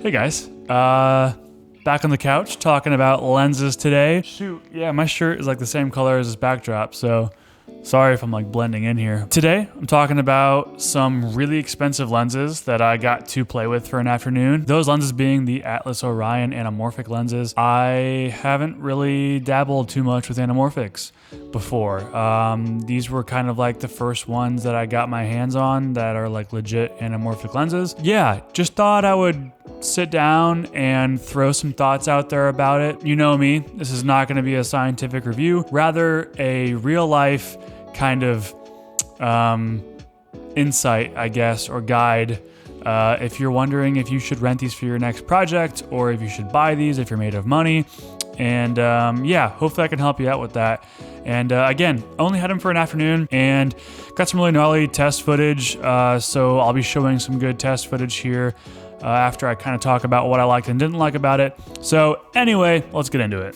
Hey guys, back on the couch talking about lenses today. Shoot, yeah, my shirt is like the same color as this backdrop, so sorry if I'm like blending in here. Today, I'm talking about some really expensive lenses that I got to play with for an afternoon. Those lenses being the Atlas Orion anamorphic lenses. I haven't really dabbled too much with anamorphics before. These were kind of like the first ones that I got my hands on that are like legit anamorphic lenses. Yeah, just thought I would sit down and throw some thoughts out there about it. You know me, this is not going to be a scientific review, rather a real life kind of insight, I guess, or guide. If you're wondering if you should rent these for your next project or if you should buy these if you're made of money. And yeah, hopefully I can help you out with that. And again, only had them for an afternoon and got some really gnarly test footage. So I'll be showing some good test footage here after I kind of talk about what I liked and didn't like about it. So anyway, let's get into it.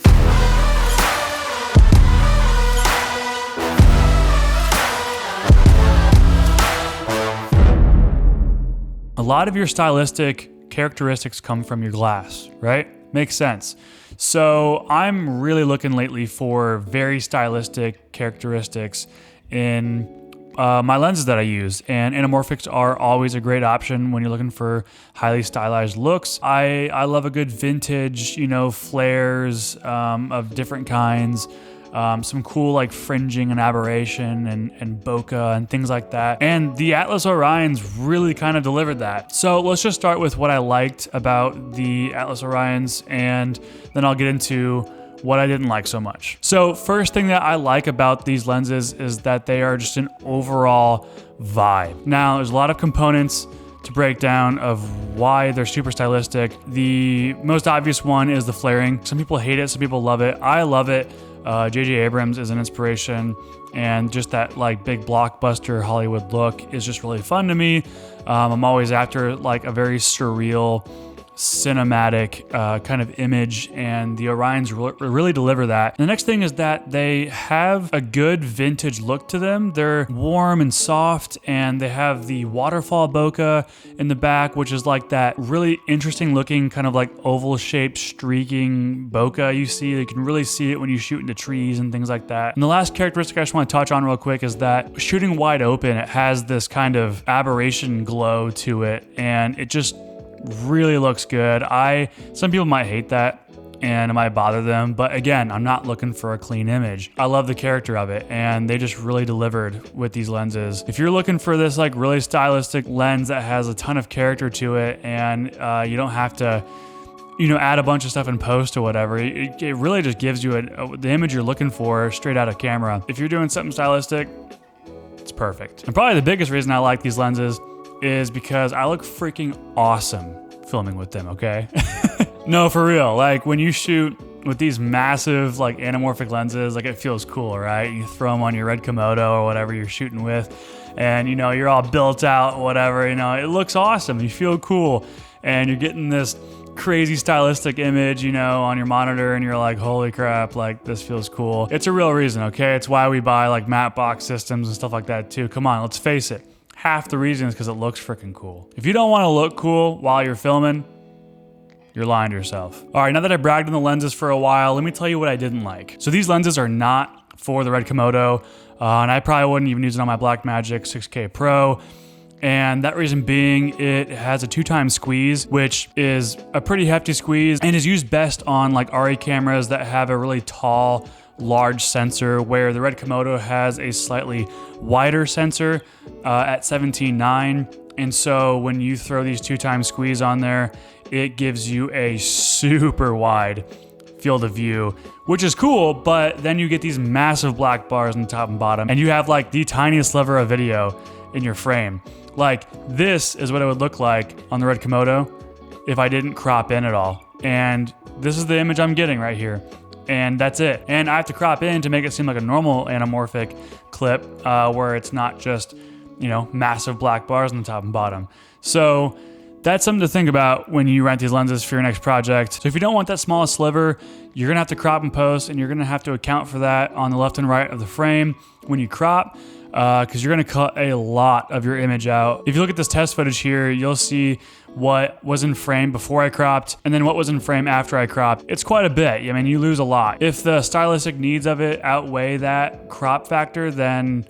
A lot of your stylistic characteristics come from your glass, right? Makes sense. So I'm really looking lately for very stylistic characteristics in my lenses that I use, and anamorphics are always a great option when you're looking for highly stylized looks. I love a good vintage, flares of different kinds. Some cool like fringing and aberration and bokeh and things like that. And the Atlas Orions really kind of delivered that. So let's just start with what I liked about the Atlas Orions, and then I'll get into what I didn't like so much. So first thing that I like about these lenses is that they are just an overall vibe. Now, there's a lot of components to break down of why they're super stylistic. The most obvious one is the flaring. Some people hate it, some people love it. I love it. J.J. Abrams is an inspiration, and just that like big blockbuster Hollywood look is just really fun to me. I'm always after like a very surreal, cinematic kind of image, and the Orions really deliver that. And the next thing is that they have a good vintage look to them. They're warm and soft, and they have the waterfall bokeh in the back, which is like that really interesting looking kind of like oval shaped streaking bokeh you see. You can really see it when you shoot into trees and things like that. And the last characteristic I just want to touch on real quick is that shooting wide open, it has this kind of aberration glow to it, and it just really looks good. Some people might hate that and it might bother them, but again, I'm not looking for a clean image. I love the character of it, and they just really delivered with these lenses. If you're looking for this like really stylistic lens that has a ton of character to it, and you don't have to add a bunch of stuff in post or whatever, it really just gives you the image you're looking for straight out of camera. If you're doing something stylistic, it's perfect. And probably the biggest reason I like these lenses is because I look freaking awesome filming with them, okay? No, for real. Like when you shoot with these massive like anamorphic lenses, like it feels cool, right? You throw them on your red Komodo or whatever you're shooting with, and you're all built out, whatever, it looks awesome. You feel cool, and you're getting this crazy stylistic image, on your monitor, and you're like, holy crap, like this feels cool. It's a real reason, okay? It's why we buy like matte box systems and stuff like that too. Come on, let's face it. Half the reason is because it looks freaking cool. If you don't want to look cool while you're filming, you're lying to yourself. All right, now that I bragged on the lenses for a while, let me tell you what I didn't like. So these lenses are not for the red Komodo, and I probably wouldn't even use it on my Blackmagic 6K Pro. And that reason being, it has a 2x squeeze, which is a pretty hefty squeeze and is used best on like RE cameras that have a really tall, large sensor, where the red Komodo has a slightly wider sensor at 17.9. And so when you throw these 2x squeeze on there, it gives you a super wide field of view, which is cool, but then you get these massive black bars on the top and bottom, and you have like the tiniest sliver of video in your frame. Like this is what it would look like on the red Komodo if I didn't crop in at all. And this is the image I'm getting right here. And that's it. And I have to crop in to make it seem like a normal anamorphic clip where it's not just, massive black bars on the top and bottom. So that's something to think about when you rent these lenses for your next project. So if you don't want that small sliver, you're gonna have to crop and post, and you're gonna have to account for that on the left and right of the frame when you crop. because you're going to cut a lot of your image out. If you look at this test footage here, you'll see what was in frame before I cropped and then what was in frame after I cropped, it's quite a bit. I mean, you lose a lot. If the stylistic needs of it outweigh that crop factor, then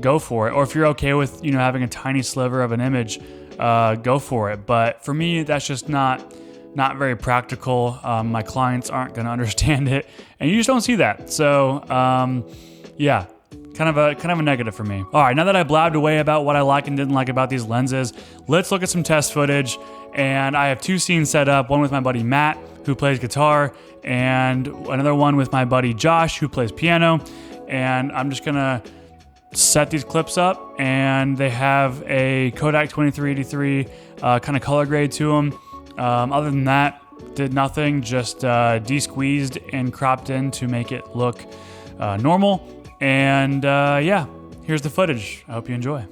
go for it. Or if you're okay with, having a tiny sliver of an image, go for it. But for me, that's just not very practical. My clients aren't going to understand it, and you just don't see that. So, yeah. Kind of a negative for me. All right, now that I blabbed away about what I like and didn't like about these lenses, let's look at some test footage. And I have 2 scenes set up, one with my buddy Matt, who plays guitar, and another one with my buddy Josh, who plays piano. And I'm just gonna set these clips up, and they have a Kodak 2383 kind of color grade to them. Other than that, did nothing, just de-squeezed and cropped in to make it look normal. And yeah, here's the footage. I hope you enjoy.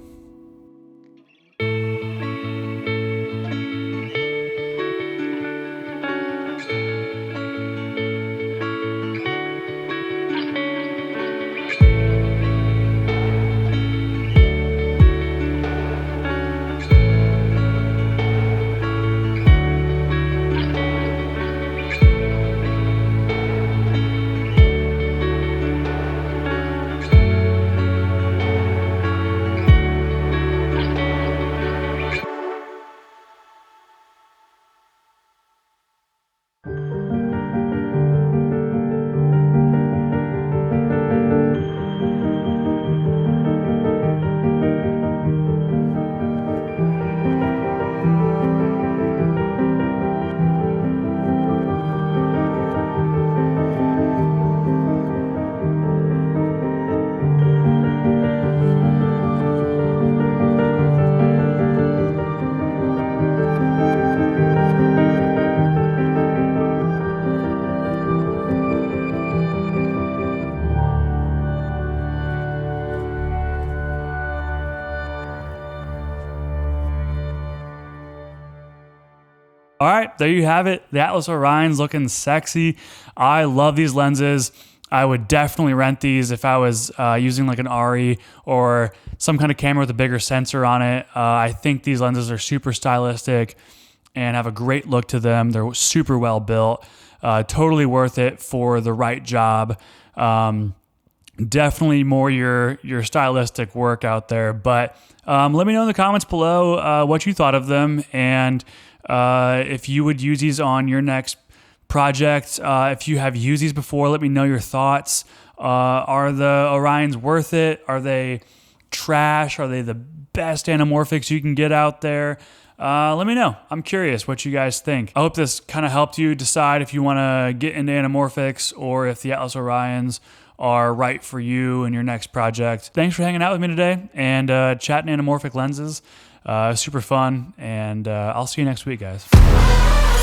All right, there you have it. The Atlas Orion's looking sexy. I love these lenses. I would definitely rent these if I was using like an ARRI or some kind of camera with a bigger sensor on it. I think these lenses are super stylistic and have a great look to them. They're super well built. Totally worth it for the right job. Definitely more your stylistic work out there. But let me know in the comments below what you thought of them, and if you would use these on your next project. If you have used these before, let me know your thoughts. Are the Orions worth it? Are they trash? Are they the best anamorphics you can get out there? Let me know. I'm curious what you guys think. I hope this kind of helped you decide if you want to get into anamorphics or if the Atlas Orions are right for you in your next project. Thanks for hanging out with me today and chatting anamorphic lenses. Super fun, and I'll see you next week, guys.